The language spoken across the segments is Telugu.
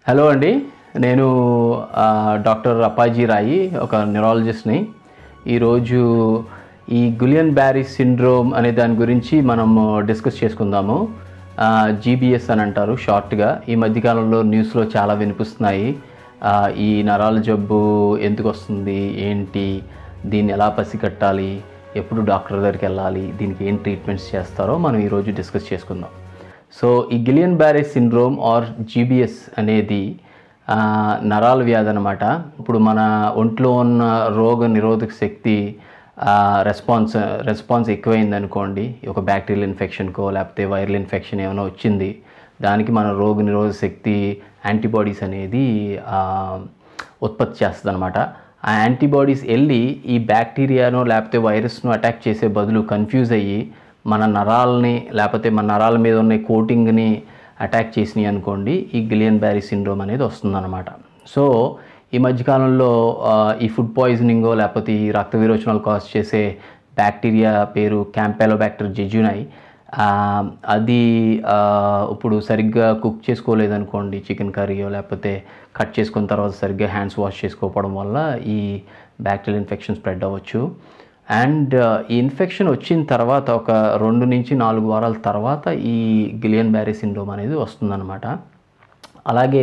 హలో అండి. నేను డాక్టర్ అప్పాజీ రాయి, ఒక న్యూరాలజిస్ట్ని. ఈరోజు ఈ గులియన్ బ్యారీ సిండ్రోమ్ అనే దాని గురించి మనము డిస్కస్ చేసుకుందాము. జీబీఎస్ అని అంటారు షార్ట్గా. ఈ మధ్యకాలంలో న్యూస్లో చాలా వినిపిస్తున్నాయి. ఈ నరాల జబ్బు ఎందుకు వస్తుంది, ఏంటి, దీన్ని ఎలా పసిగట్టాలి, ఎప్పుడు డాక్టర్ దగ్గరికి వెళ్ళాలి, దీనికి ఏం ట్రీట్మెంట్స్ చేస్తారో మనం ఈరోజు డిస్కస్ చేసుకుందాం. సో ఈ గిలియన్ బ్యారీ సిండ్రోమ్ ఆర్ జీబీఎస్ అనేది నరాల వ్యాధి అనమాట. ఇప్పుడు మన ఒంట్లో ఉన్న రోగ నిరోధక శక్తి రెస్పాన్స్ ఎక్కువైంది అనుకోండి, ఒక బ్యాక్టీరియల్ ఇన్ఫెక్షన్కో లేకపోతే వైరల్ ఇన్ఫెక్షన్ ఏమైనా వచ్చింది, దానికి మన రోగ నిరోధక శక్తి యాంటీబాడీస్ అనేది ఉత్పత్తి చేస్తుంది అనమాట. ఆ యాంటీబాడీస్ వెళ్ళి ఈ బ్యాక్టీరియానో లేకపోతే వైరస్ను అటాక్ చేసే బదులు కన్ఫ్యూజ్ అయ్యి మన నరాలని లేకపోతే మన నరాల మీద ఉన్న కోటింగ్ని అటాక్ చేసినాయి అనుకోండి, ఈ గిలియన్ బ్యారీ సిండ్రోమ్ అనేది వస్తుందన్నమాట. సో ఈ మధ్యకాలంలో ఈ ఫుడ్ పాయిజనింగో లేకపోతే ఈ రక్త విరోచనాలు కాజ్ చేసే బ్యాక్టీరియా పేరు క్యాంపెలోబాక్టర్ జెజునై. అది ఇప్పుడు సరిగ్గా కుక్ చేసుకోలేదనుకోండి, చికెన్ కర్రీయో లేకపోతే కట్ చేసుకున్న తర్వాత సరిగ్గా హ్యాండ్స్ వాష్ చేసుకోకపోవడం వల్ల ఈ బ్యాక్టీరియల్ ఇన్ఫెక్షన్ స్ప్రెడ్ అవ్వచ్చు. అండ్ ఈ ఇన్ఫెక్షన్ వచ్చిన తర్వాత ఒక 2 నుంచి 4 వారాల తర్వాత ఈ గిలియన్ బ్యారీ సిండ్రోమ్ అనేది వస్తుందన్నమాట. అలాగే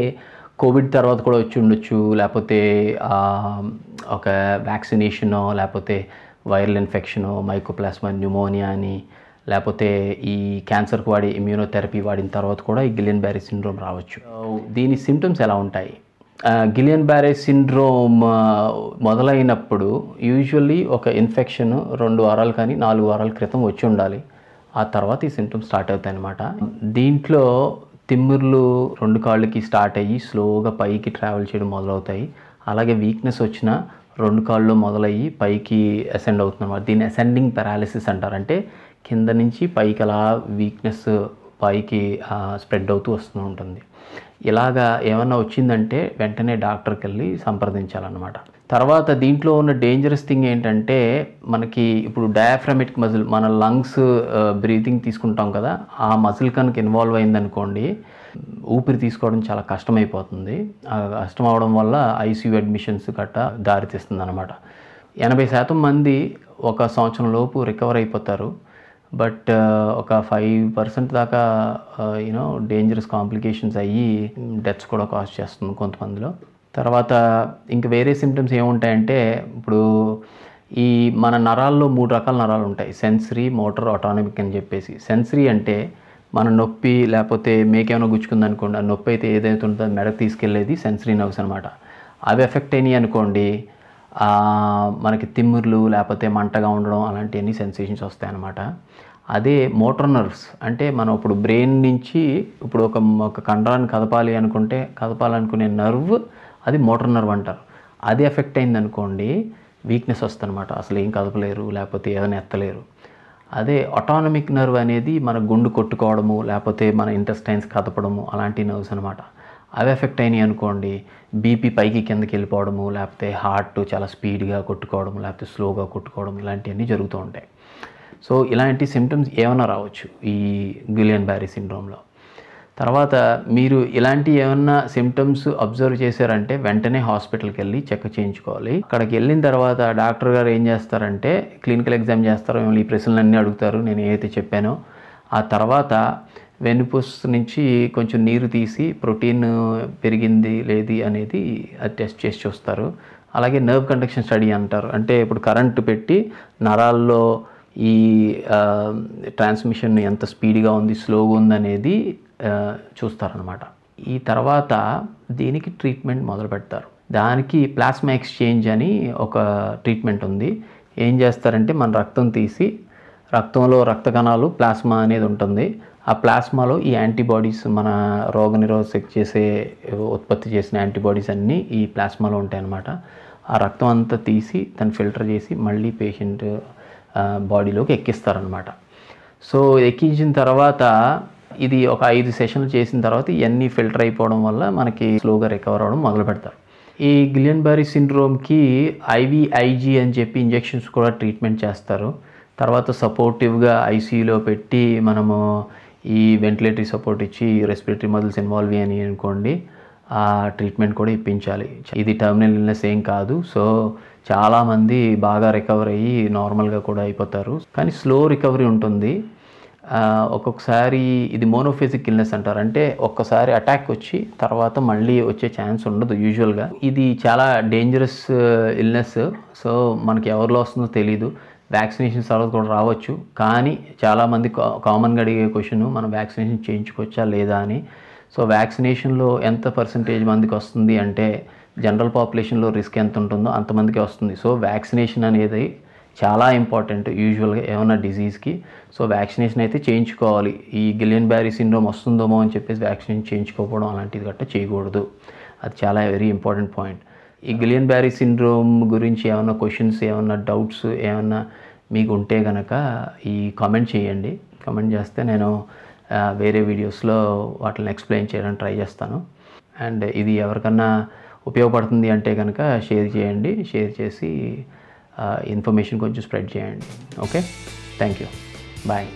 కోవిడ్ తర్వాత కూడా వచ్చి ఉండొచ్చు, లేకపోతే ఒక వ్యాక్సినేషనో లేకపోతే వైరల్ ఇన్ఫెక్షనో, మైకోప్లాస్మా న్యూమోనియా అని, లేకపోతే ఈ క్యాన్సర్కి వాడే ఇమ్యూనోథెరపీ వాడిన తర్వాత కూడా ఈ గిలియన్ బ్యారీ సిండ్రోమ్ రావచ్చు. దీని సిమ్టమ్స్ ఎలా ఉంటాయి? గిలియన్ బ్యారీ సిండ్రోమ్ మొదలైనప్పుడు యూజువల్లీ ఒక ఇన్ఫెక్షన్ 2 వారాలు కానీ 4 వారాల క్రితం వచ్చి ఉండాలి. ఆ తర్వాత ఈ సిమ్టమ్స్ స్టార్ట్ అవుతాయి అన్నమాట. దీంట్లో తిమ్మిర్లు 2 కాళ్ళకి స్టార్ట్ అయ్యి స్లోగా పైకి ట్రావెల్ చేయడం మొదలవుతాయి. అలాగే వీక్నెస్ వచ్చిన 2 కాళ్ళు మొదలయ్యి పైకి అసెండ్ అవుతుంది అన్నమాట. దీన్ని అసెండింగ్ పారాలిసిస్ అంటారు. అంటే కింద నుంచి పైకి అలా వీక్నెస్ పైకి స్ప్రెడ్ అవుతూ వస్తూ ఉంటుంది. ఇలాగా ఏమన్నా వచ్చిందంటే వెంటనే డాక్టర్కి వెళ్ళి సంప్రదించాలన్నమాట. తర్వాత దీంట్లో ఉన్న డేంజరస్ థింగ్ ఏంటంటే, మనకి ఇప్పుడు డయాఫ్రామిక్ మజిల్, మన లంగ్స్ బ్రీతింగ్ తీసుకుంటాం కదా, ఆ మజిల్ కనుక ఇన్వాల్వ్ అయిందనుకోండి, ఊపిరి తీసుకోవడం చాలా కష్టమైపోతుంది. కష్టం అవడం వల్ల ఐసీయూ అడ్మిషన్స్ గట్టా దారితీస్తుంది అనమాట. 80% మంది 1 సంవత్సరం లోపు రికవర్ అయిపోతారు. బట్ ఒక 5% దాకా డేంజరస్ కాంప్లికేషన్స్ అయ్యి డెత్స్ కూడా కాజ్ చేస్తుంది కొంతమందిలో. తర్వాత ఇంకా వేరే సిమ్టమ్స్ ఏముంటాయంటే, ఇప్పుడు ఈ మన నరాల్లో 3 రకాల నరాలు ఉంటాయి: సెన్సరీ, మోటార్, ఆటోనమిక్ అని చెప్పేసి. సెన్సరీ అంటే మన నొప్పి లేకపోతే మేకేమైనా గుచ్చుకుందనుకోండి, ఆ నొప్పి అయితే ఏదైతే ఉంటుందో మెడకు తీసుకెళ్ళేది సెన్సరీ నర్వ్స్ అనమాట. అవి ఎఫెక్ట్ అయినాయి అనుకోండి, మనకి తిమ్మిర్లు లేకపోతే మంటగా ఉండడం అలాంటివన్నీ సెన్సేషన్స్ వస్తాయన్నమాట. అదే మోటార్ నర్వ్స్ అంటే మనం ఇప్పుడు బ్రెయిన్ నుంచి ఇప్పుడు ఒక కండరాన్ని కదపాలనుకునే నర్వ్, అది మోటార్ నర్వ్ అంటారు. అది ఎఫెక్ట్ అయిందనుకోండి, వీక్నెస్ వస్తుందన్నమాట. అసలు ఏం కదపలేరు, లేకపోతే ఏదైనా ఎత్తలేరు. అదే ఆటోనమిక్ నర్వ్ అనేది మన గుండు కొట్టుకోవడము లేకపోతే మన ఇంటెస్టైన్స్ కదపడము అలాంటి నర్వ్స్ అనమాట. అవి ఎఫెక్ట్ అయినాయి అనుకోండి, బీపీ పైకి కిందకి వెళ్ళిపోవడము, లేకపోతే హార్ట్ చాలా స్పీడ్గా కొట్టుకోవడం లేకపోతే స్లోగా కొట్టుకోవడం, ఇలాంటివన్నీ జరుగుతూ ఉంటాయి. సో ఇలాంటి సిమ్టమ్స్ ఏమైనా రావచ్చు ఈ గిలియన్ బ్యారీ సిండ్రోమ్లో. తర్వాత మీరు ఇలాంటి ఏమన్నా సిమ్టమ్స్ అబ్జర్వ్ చేశారంటే వెంటనే హాస్పిటల్కి వెళ్ళి చెక్ చేయించుకోవాలి. అక్కడికి వెళ్ళిన తర్వాత డాక్టర్ గారు ఏం చేస్తారంటే క్లినికల్ ఎగ్జామ్ చేస్తారు, మిమ్మల్ని ఈ ప్రశ్నలన్నీ అడుగుతారు నేను ఏదైతే చెప్పానో. ఆ తర్వాత వెన్నుపూస నుంచి కొంచెం నీరు తీసి ప్రోటీన్ పెరిగింది లేది అనేది అది టెస్ట్ చేసి చూస్తారు. అలాగే నర్వ్ కండక్షన్ స్టడీ అంటారు. అంటే ఇప్పుడు కరెంటు పెట్టి నరాల్లో ఈ ట్రాన్స్మిషన్ ఎంత స్పీడ్గా ఉంది, స్లోగా ఉంది అనేది చూస్తారనమాట. ఈ తర్వాత దీనికి ట్రీట్మెంట్ మొదలు పెడతారు. దానికి ప్లాస్మా ఎక్స్చేంజ్ అని ఒక ట్రీట్మెంట్ ఉంది. ఏం చేస్తారంటే మన రక్తం తీసి, రక్తంలో రక్త కణాలు ప్లాస్మా అనేది ఉంటుంది. ఆ ప్లాస్మాలో ఈ యాంటీబాడీస్, మన రోగనిరోధక ఉత్పత్తి చేసిన యాంటీబాడీస్ అన్నీ ఈ ప్లాస్మాలో ఉంటాయి అన్నమాట. ఆ రక్తం అంతా తీసి దాన్ని ఫిల్టర్ చేసి మళ్ళీ పేషెంట్ బాడీలోకి ఎక్కిస్తారనమాట. సో ఎక్కించిన తర్వాత ఇది ఒక 5 సెషన్లు చేసిన తర్వాత ఇవన్నీ ఫిల్టర్ అయిపోవడం వల్ల మనకి స్లోగా రికవర్ అవ్వడం మొదలు పెడతారు. ఈ గిలియన్ బ్యారీ సిండ్రోమ్కి ఐవీఐజీ అని చెప్పి ఇంజెక్షన్స్ కూడా ట్రీట్మెంట్ చేస్తారు. తర్వాత సపోర్టివ్గా ఐసీయూలో పెట్టి మనము ఈ వెంటిలేటరీ సపోర్ట్ ఇచ్చి రెస్పిరేటరీ మజిల్స్ ఇన్వాల్వ్ అయ్యాయి అనుకోండి, ఆ ట్రీట్మెంట్ కూడా ఇప్పించాలి. ఇది టర్మినల్ ఇల్నెస్ ఏం కాదు. సో చాలామంది బాగా రికవర్ అయ్యి నార్మల్గా కూడా అయిపోతారు, కానీ స్లో రికవరీ ఉంటుంది. ఒక్కొక్కసారి ఇది మోనోఫేజిక్ ఇల్నెస్ అంటారు, అంటే ఒక్కసారి అటాక్ వచ్చి తర్వాత మళ్ళీ వచ్చే ఛాన్స్ ఉండదు యూజువల్గా. ఇది చాలా డేంజరస్ ఇల్నెస్. సో మనకి ఎవరిలో వస్తుందో తెలీదు. వ్యాక్సినేషన్ తర్వాత కూడా రావచ్చు, కానీ చాలామంది కామన్గా అడిగే క్వశ్చన్ మనం వ్యాక్సినేషన్ చేయించుకోవచ్చా లేదా అని. సో వ్యాక్సినేషన్లో ఎంత పర్సంటేజ్ మందికి వస్తుంది అంటే జనరల్ పాపులేషన్లో రిస్క్ ఎంత ఉంటుందో అంతమందికి వస్తుంది. సో వ్యాక్సినేషన్ అనేది చాలా ఇంపార్టెంట్ యూజువల్గా ఏమన్నా డిజీజ్కి. సో వ్యాక్సినేషన్ అయితే చేయించుకోవాలి. ఈ గిలియన్ బ్యారీ సిండ్రోమ్ వస్తుందేమో అని చెప్పేసి వ్యాక్సినేషన్ చేయించుకోకపోవడం అలాంటిది గట్రా చేయకూడదు. అది చాలా వెరీ ఇంపార్టెంట్ పాయింట్. ఈ గిలియన్ బ్యారీ సిండ్రోమ్ గురించి ఏమన్నా క్వశ్చన్స్, ఏమన్నా డౌట్స్ ఏమన్నా మీకు ఉంటే కనుక ఈ కామెంట్ చేయండి. కామెంట్ చేస్తే నేను వేరే వీడియోస్లో వాటిని ఎక్స్ప్లెయిన్ చేయడానికి ట్రై చేస్తాను. అండ్ ఇది ఎవరికన్నా ఉపయోగపడుతుంది అంటే కనుక షేర్ చేయండి. షేర్ చేసి ఇన్ఫర్మేషన్ కొంచెం స్ప్రెడ్ చేయండి. Okay, thank you, bye.